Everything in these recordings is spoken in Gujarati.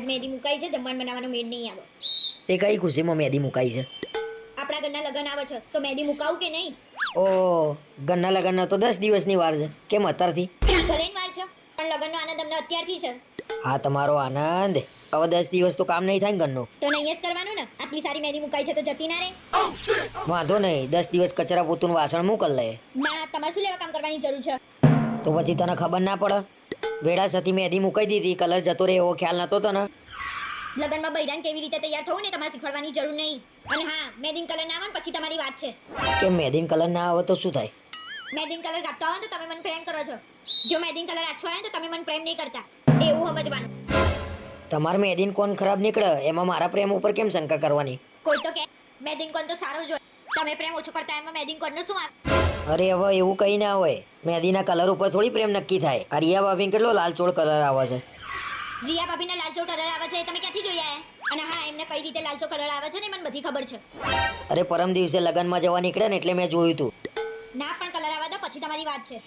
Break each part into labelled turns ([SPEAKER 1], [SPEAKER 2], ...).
[SPEAKER 1] આજ મહેંદી મુકાઈ છે, જમવાનું બનાવવાનો મેળ નહીં આવે.
[SPEAKER 2] તે કઈ ખુશીમાં મહેંદી મુકાઈ છે?
[SPEAKER 1] આપણા ઘરના લગ્ન આવે છે તો મહેંદી મુકાવું કે નહીં?
[SPEAKER 2] ઓ, ઘરના લગ્નના તો 10 દિવસની વાર છે. કેમ અત્યારથી?
[SPEAKER 1] ભલે વાર છે પણ લગ્નનો આનંદ અમને અત્યારથી છે.
[SPEAKER 2] હા, તમારો આનંદ હવે 10 દિવસ તો કામ નહીં થાય ને ઘરનું.
[SPEAKER 1] તો નહીં જ કરવાનું ને. આટલી સારી મહેંદી મુકાઈ છે તો જતી ના રહે.
[SPEAKER 2] વાંધો નહીં, 10 દિવસ કચરા પોતું વાસણ મોકલ લે.
[SPEAKER 1] ના, તમારે શું લેવા કામ કરવાની જરૂર છે?
[SPEAKER 2] તો પછી તને ખબર ના પડે? વેડાસથી મહેંદી મુકાઈ દીધી, કલર જતો રહે એવો ખ્યાલ નતો તને?
[SPEAKER 1] લગ્નમાં બૈરાન કેવી રીતે તૈયાર થવું ને તમારે શીખવાડવાની જરૂર નહીં. અને હા, મહેંદી કલર ના આવે ને પછી તમારી વાત છે.
[SPEAKER 2] કે મહેંદી કલર ના આવે તો શું થાય?
[SPEAKER 1] મહેંદી કલર કાપતા હોય તો તમે મને પ્રેમ કરો છો. જો મહેંદી કલર આછો હોય તો તમે મને પ્રેમ નહીં કરતા. એવું સમજવાનું.
[SPEAKER 2] તમારે મહેંદી કોણ ખરાબ નીકળે એમાં મારા પ્રેમ ઉપર કેમ શંકા કરવાની?
[SPEAKER 1] કોઈ તો કે મહેંદી કોણ તો સારો જ હોય. તમે પ્રેમ ઓછો કરતા એમાં મહેંદી કોણ નો શું વાત?
[SPEAKER 2] અરે હવે એવું કઈ ના હોય. મહેંદીના કલર ઉપર થોડી પ્રેમ નક્કી થાય. આ રિયા ભાભી કેટલો લાલચોળ કલર આવે છે.
[SPEAKER 1] રિયા ભાભીને લાલચો કલર આવે છે એ તમે ક્યાંથી જોયા? અને હા, એમને કઈ રીતે લાલચો કલર આવે છે ને મને બધી ખબર છે.
[SPEAKER 2] અરે પરમ દિવસે લગનમાં જવા નીકળ્યા ને એટલે મેં જોયું તું.
[SPEAKER 1] ના પણ કલર આવે તો પછી તમારી વાત છે.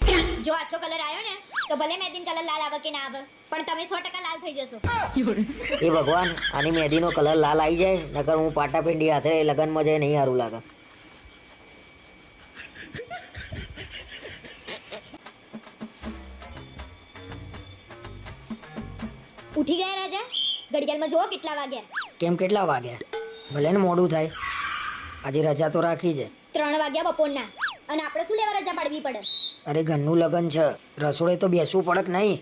[SPEAKER 1] જો આછો કલર આવ્યો ને તો ભલે મહેંદી કલર લાલ આવે કે ના આવે પણ તમે 100% લાલ થઈ જશો.
[SPEAKER 2] એ ભગવાન, આની મહેંદીનો કલર લાલ આવી જાય નકર હું પાટાપિંડી હાથે લગનમાં જઈ નહીં સારું લાગે.
[SPEAKER 1] ઉઠી ગયા રાજા? ઘડિયાળમાં જુઓ કેટલા વાગ્યા.
[SPEAKER 2] કેમ કેટલા વાગ્યા? ભલે ને મોડું થાય, આજે રજા તો રાખી છે.
[SPEAKER 1] 3 વાગ્યા બપોરના. અને આપણે શું લેવા રજા પાડવી પડે?
[SPEAKER 2] અરે ઘરનું લગન છે, રસોડે તો બેસવું પડે કે નહીં?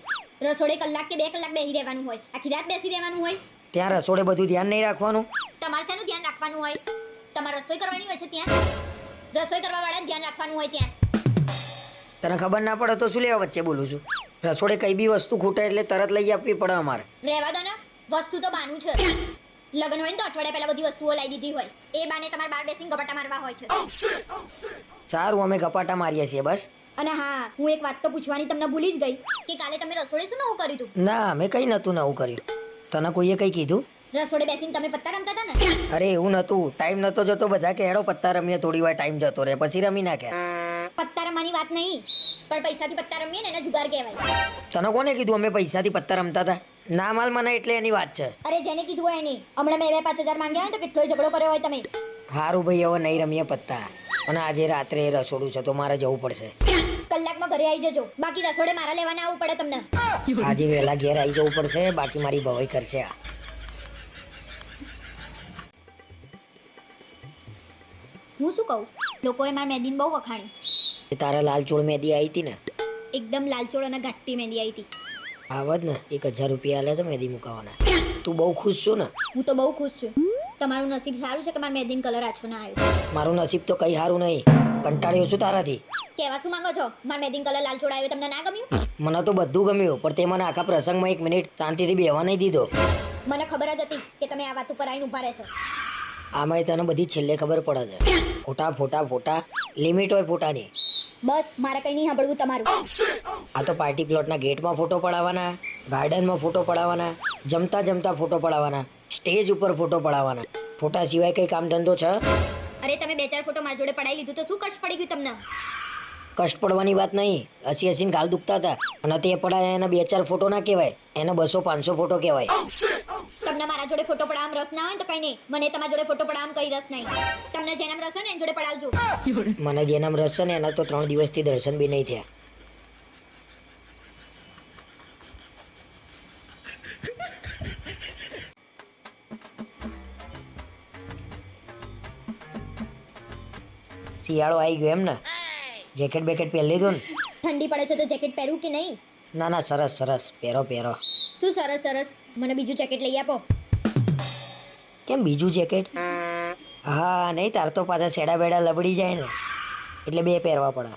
[SPEAKER 1] રસોડે કલાક કે 2 કલાક બેસી રહેવાનું હોય? આખી રાત બેસી રહેવાનું હોય?
[SPEAKER 2] ત્યાં રસોડે બધું ધ્યાન નહીં રાખવાનું?
[SPEAKER 1] તમારે શેનું ધ્યાન રાખવાનું હોય? તમારે રસોઈ કરવાની હોય છે ત્યાં? રસોઈ કરવા વાળા ધ્યાન રાખવાનું હોય ત્યાં.
[SPEAKER 2] તને ખબર ના પડે તો શું લેવા વચ્ચે બોલું છું? રસોડે કઈ બી વસ્તુ ખૂટે એટલે તરત લઈ આપવી પડે અમારે.
[SPEAKER 1] રહેવા દો ને, વસ્તુ તો બાનું છે. લગન હોય ને તો અઠવાડિયા પહેલા બધી વસ્તુઓ લાવી દીધી હોય. એ બાને તમારે બહાર બેસીને ગપાટા મારવા હોય છે.
[SPEAKER 2] સારું, અમે ગપાટા મારીએ છીએ બસ.
[SPEAKER 1] અને હા, હું એક વાત તો પૂછવાની તમને ભૂલી જ ગઈ કે કાલે તમે રસોડે શું નવું કર્યું હતું?
[SPEAKER 2] ના, અમે કઈ નતું નવું કર્યું. તને કોઈએ કઈ કીધું?
[SPEAKER 1] રસોડે બેસીને તમે પત્તા રમતા હતા ને?
[SPEAKER 2] અરે એવું નતું, ટાઈમ નતો જતો. બધા કે હેડો પત્તા રમીએ, થોડી વાર ટાઈમ જતો રહે પછી રમી નાખ્યા.
[SPEAKER 1] પત્તા રમવાની વાત નહીં, પણ પૈસાથી પત્તા રમીએ ને એને જુગાર કહેવાય.
[SPEAKER 2] તને કોને કીધું અમે પૈસાથી પત્તા રમતા હતા? ના માલ મને એટલે એની વાત છે.
[SPEAKER 1] અરે જેને કીધું હોય એની. હમણાં મેં 2-5 હજાર માંગ્યા હોય તો કેટલો ઝઘડો કર્યો હોય તમે.
[SPEAKER 2] હારું ભાઈ, હવે નહીં રમીએ પત્તા. અને આજે રાત્રે રસોડું છે તો મારે જવું પડશે.
[SPEAKER 1] કલાકમાં ઘરે આવી જજો, બાકી રસોડે મારા લેવાના આવવું પડે તમને.
[SPEAKER 2] આજે વહેલા ઘેર આવી જવું પડશે, બાકી મારી ભવાઈ કરશે આ.
[SPEAKER 1] હું શું કહું, લોકોએ મારા મહેંદીને બહુ વખાણી.
[SPEAKER 2] તારા લાલચોળ મહેંદી આવી હતી ને?
[SPEAKER 1] એકદમ લાલચોળ અને ઘાટી મહેંદી આવી હતી.
[SPEAKER 2] આવત ને 1000 રૂપિયા આલે છે મહેંદી મુકાવાના. તું બહુ ખુશ છો ને?
[SPEAKER 1] હું તો બહુ ખુશ છું. તમારું નસીબ સારું છે કે મારા મહેંદીનો કલર આછો ના આવ્યો.
[SPEAKER 2] મારું નસીબ તો કઈ સારું નહીં. કંટાળ્યો છું તારાથી.
[SPEAKER 1] કહેવા શું માંગો છો? મારા મહેંદીનો કલર લાલચોળ આવ્યો તમને ના ગમ્યું?
[SPEAKER 2] મને તો બધું ગમ્યું, પણ તે મને આખા પ્રસંગમાં 1 મિનિટ શાંતિથી બેહવા નહીં દીધો.
[SPEAKER 1] મને ખબર જ હતી કે તમે આ વાત ઉપર આવીને ઊભા રહેશો.
[SPEAKER 2] આમાંય તને બધી છેલ્લે ખબર પડે છે. ફોટા ફોટા ફોટા, લિમિટ હોય ફોટાની.
[SPEAKER 1] બસ મારે કઈ નહીં સાંભળવું તમારું.
[SPEAKER 2] આ તો પાર્ટી પ્લોટના ગેટમાં ફોટો પડાવવાના, ગાર્ડનમાં ફોટો પડાવવાના, જમતા જમતા ફોટો પડાવવાના, સ્ટેજ ઉપર ફોટો પડાવવાના. ફોટા સિવાય કઈ કામ ધંધો છે?
[SPEAKER 1] અરે તમે 2-4 ફોટો મારા જોડે પડાવી લીધું તો શું કષ્ટ પડી ગયું તમને?
[SPEAKER 2] કષ્ટ પડવાની વાત નહીં, હસી હસીને ગાલ દુખતા હતા. અને તે પડાયા એના 2-4 ફોટો ના કહેવાય, એને 200-500 ફોટો કહેવાય.
[SPEAKER 1] તમને મારા જોડે ફોટો પડાવવામાં રસ ના હોય તો કઈ નહીં, મને તમારા જોડે ફોટો પડાવવામાં કઈ રસ નહીં. તમને જેનામ રસ હોય ને એની જોડે પડાવજો.
[SPEAKER 2] મને જેનામ રસ છે ને એના તો 3 દિવસથી દર્શન બી નહીં થયા. શિયાળો આવી ગયો એમ ને? જેકેટ બેકેટ પહેરી લીધું ને?
[SPEAKER 1] ઠંડી પડે છે તો જેકેટ પહેરવું કે નહીં?
[SPEAKER 2] ના ના, સરસ સરસ, પહેરો પહેરો.
[SPEAKER 1] શું સરસ સરસ? મને બીજું જેકેટ લઈ આપો.
[SPEAKER 2] કેમ બીજું જેકેટ? હા નહીં, તાર તો પાછા સેડા બેડા લબડી જાય ને એટલે 2 પહેરવા પડે.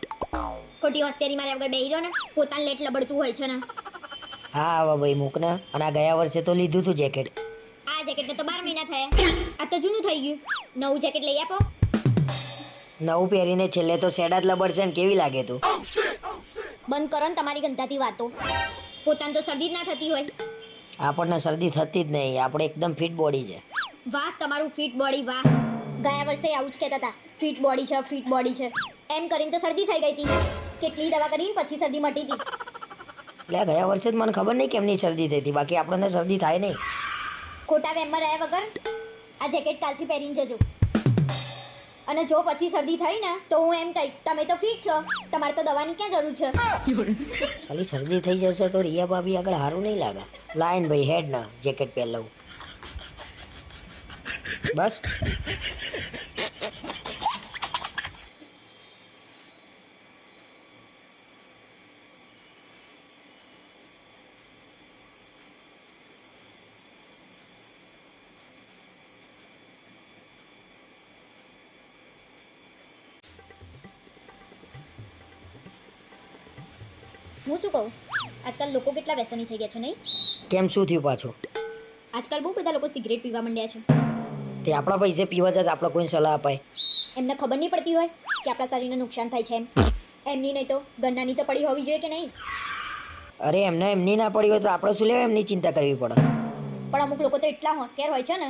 [SPEAKER 1] ખોટી હોશિયારી મારે વગર બેહી રહ્યો ને, પોતાને લેટ લબડતું હોય છે ને.
[SPEAKER 2] હા હવે ભાઈ મૂક ને. અને આ ગયા વર્ષે તો લીધું તું જેકેટ.
[SPEAKER 1] આ જેકેટને તો 12 મહિના થયા. આ તો જૂનું થઈ ગયું. નવું જેકેટ લઈ આપો.
[SPEAKER 2] નવું પહેરીને છેલ્લે તો સેડા જ લબડશે ને. કેવી લાગે તું?
[SPEAKER 1] બંધ કરો ને તમારી ગંધાતી વાતો. પોતાને તો શરદી જ ના થતી હોય.
[SPEAKER 2] આપણને શરદી થતી જ નહીં, આપણે એકદમ ફિટ બોડી છે.
[SPEAKER 1] વાહ તમારું ફિટ બોડી, વાહ. ગયા વર્ષે આવું જ કહેતા હતા, ફિટ બોડી છે, ફિટ બોડી છે. એમ કરીને તો શરદી થઈ ગઈ હતી. કેટલી દવા કરીને પછી શરદી મટી હતી.
[SPEAKER 2] એટલે ગયા વર્ષે જ મને ખબર નહીં કેમની શરદી થઈ હતી, બાકી આપણને શરદી થાય નહીં.
[SPEAKER 1] ખોટા વેમમાં રહ્યા વગર આ જેકેટ કાલથી પહેરીને જજો. અને જો પછી શરદી થઈ ને તો હું એમ કહીશ, તમે તો ફિટ છો, તમારે તો દવાની ક્યાં જરૂર છે?
[SPEAKER 2] સાલી શરદી થઈ જશે તો રિયા ભાભી આગળ સારું નહીં લાગે. લાઈન ભાઈ હેડ ના જેકેટ પહેર લઉં. બસ
[SPEAKER 1] હું શું કહું, આજકાલ લોકો કેટલા વ્યસની થઈ ગયા છે નહીં?
[SPEAKER 2] કેમ શું થયું પાછું?
[SPEAKER 1] આજકાલ બહુ બધા લોકો સિગરેટ પીવા માંડ્યા છે.
[SPEAKER 2] તે આપણા પૈસે પીવા જાય તો આપણે કોઈને સલાહ અપાય?
[SPEAKER 1] એમને ખબર નહીં પડતી હોય કે આપણા શરીરને નુકસાન થાય છે એમ. એમની નહીં તો ગન્નાની તો પડી હોવી જોઈએ કે નહીં?
[SPEAKER 2] અરે એમને એમની ના પડી હોય તો આપણે શું લેવા એમની ચિંતા કરવી પડે?
[SPEAKER 1] પણ અમુક લોકો તો એટલા હોશિયાર હોય છે ને,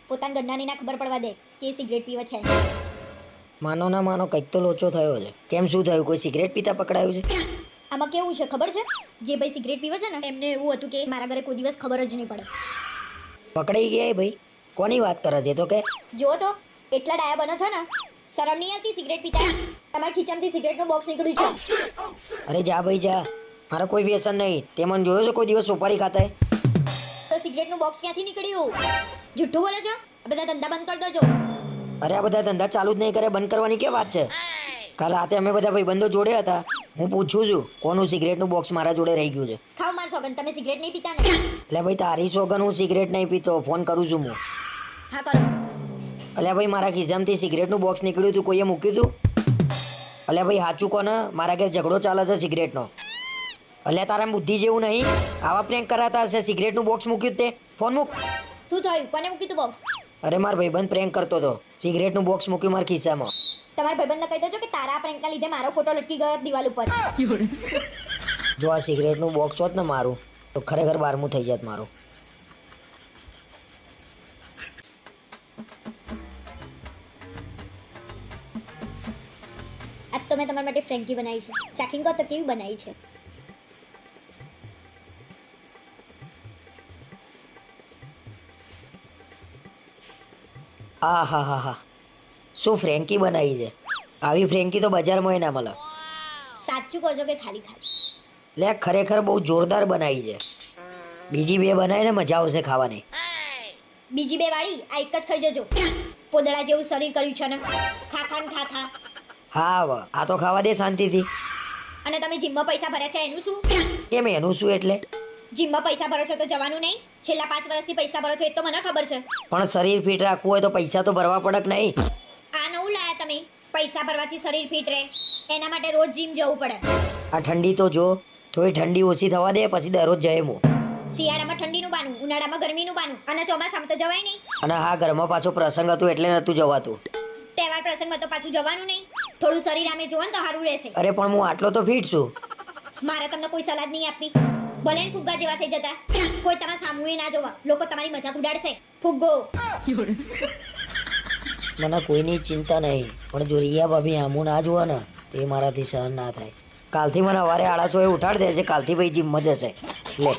[SPEAKER 1] પોતાની ગન્નાની ના ખબર પડવા દે કે એ સિગરેટ પીવે છે.
[SPEAKER 2] માનો ના માનો કંઈક તો લોચો થયો છે. કેમ શું થયું? કોઈ સિગરેટ પીતા પકડાયું છે?
[SPEAKER 1] આમાં કેવું છે ખબર છે, જે ભાઈ સિગરેટ પીવે છે ને એમને એવું હતું કે મારા ઘરે કોઈ દિવસ ખબર જ નહીં પડે.
[SPEAKER 2] પકડાઈ ગયા એ ભાઈ? કોની વાત કરે છે તો કે?
[SPEAKER 1] જો તો એટલા ડાયા બનો છો ને, શરમ નહીં આવતી સિગરેટ પીતા? તમારા ખીચામાંથી સિગરેટનું બોક્સ નીકળ્યું છે.
[SPEAKER 2] અરે જા ભાઈ જા, મારે કોઈ વ્યસન નહીં. તે મને જોયો છે કોઈ દિવસ સોપારી ખાતા?
[SPEAKER 1] તો સિગરેટનું બોક્સ ક્યાંથી નીકળ્યું? જુઠ્ઠું બોલે છો? આ બધા ધંધા બંધ કરી દેજો.
[SPEAKER 2] અરે આ બધા ધંધા ચાલુ જ નહીં કરે, બંધ કરવાની કે વાત છે? કાલ રાતે અમે બધા ભાઈબંધો જોડે હતા. હું પૂછું છું કોનું સિગરેટનું બોક્સ મારા જોડે રહી ગયું છે.
[SPEAKER 1] ખાવ માર સોગન, તમે સિગરેટ નહીં પીતા ને?
[SPEAKER 2] એટલે ભાઈ તારી સોગન હું સિગરેટ નહીં પીતો. ફોન કરું છું હું.
[SPEAKER 1] હા કરો.
[SPEAKER 2] અલ્યા ભાઈ મારા ખિસ્સામાંથી સિગરેટનું બોક્સ નીકળ્યું હતું, કોઈએ મૂક્યું હતું? અલ્યા ભાઈ સાચું કોને? મારા ઘેર ઝઘડો ચાલે છે સિગરેટનો. અલ્યા તારા બુદ્ધિ જેવું નહીં? આવા પ્રેન્ક કરાતા હશે. સિગરેટનું બોક્સ મૂક્યું તે? ફોન મૂક.
[SPEAKER 1] શું થયું? કોને મૂક્યું તું બોક્સ?
[SPEAKER 2] અરે મારા ભાઈબંધ પ્રેન્ક કરતો હતો. સિગરેટનું બોક્સ મૂક્યું મારા ખિસ્સામાં.
[SPEAKER 1] તમારા ભાઈબંધને કહી દેજો કે તારા પ્રેન્કના લીધે મારો ફોટો લટકી ગયો દિવાલ ઉપર.
[SPEAKER 2] જો આ સિગરેટનું બોક્સ હોત ને મારું તો ખરેખર 12મું થઈ જાત મારું.
[SPEAKER 1] આજ તો મેં તમારા માટે ફ્રેન્કી બનાવી છે. ચાખીને કહો તો કેવી બનાવી છે?
[SPEAKER 2] આ હા હા હા, શું ફ્રેન્કી બનાવી છે? આવી ફ્રેન્કી તો બજારમાં ના મળે.
[SPEAKER 1] સાચું કહો છો કે ખાલી ખાલી?
[SPEAKER 2] લે ખરેખર બહુ જોરદાર બનાવી છે. બીજી બે બનાવીને મજા આવશે ખાવાની.
[SPEAKER 1] બીજી બે વાળી આ એક જ ખાઈ જજો. પોદળા જેવું શરીર કર્યું છે ને, ખા ખા ને ખા ખા.
[SPEAKER 2] હા હવે આ તો ખાવા દે શાંતિથી.
[SPEAKER 1] અને તમે જીમમાં પૈસા ભર્યા છે એનું શું?
[SPEAKER 2] કેમ એનું શું એટલે?
[SPEAKER 1] જીમમાં પૈસા ભરો છો તો જવાનું નહીં? છેલ્લા 5 વર્ષથી પૈસા ભરો છો એ તો મને ખબર છે.
[SPEAKER 2] પણ શરીર ફિટ રાખવું હોય તો પૈસા તો ભરવા પડે કે નહીં?
[SPEAKER 1] આ નવું લાયા તમે? પૈસા ભરવાથી શરીર ફિટ રહે એના માટે રોજ જીમ જવું પડે.
[SPEAKER 2] આ ઠંડી તો જો, થોડી ઠંડી ઓછી થવા દે પછી દરરોજ જઈએ હું.
[SPEAKER 1] શિયાળામાં ઠંડીનું બાનું, ઉનાળામાં ગરમીનું બાનું, અને ચોમાસામાં તો જવાય નહીં.
[SPEAKER 2] અને હા ઘરમાં પાછો પ્રસંગ હતું એટલે નહોતું જવાતું.
[SPEAKER 1] તહેવાર પ્રસંગમાં તો પાછું જવાનું નહીં. થોડું શરીર આમે જોવો ને તો સારું રહેશે.
[SPEAKER 2] અરે પણ હું આટલો તો ફિટ છું.
[SPEAKER 1] મારે તમને કોઈ સલાહ નહીં આપવી. ભલે ને ફુગ્ગા જેવા થઈ જતા, કોઈ તમારા સામુએ ના જોવા, લોકો તમારી મજાક ઉડાડશે. ફુગ્ગો.
[SPEAKER 2] મને કોઈની ચિંતા નહીં, પણ જો રિયા ભાભી આમું ના જુઓ ને તો એ મારાથી સહન ના થાય. કાલથી મને સવારે 6:30 ઉઠાડી દે છે. કાલથી ભાઈ જીમમાં જશે. લે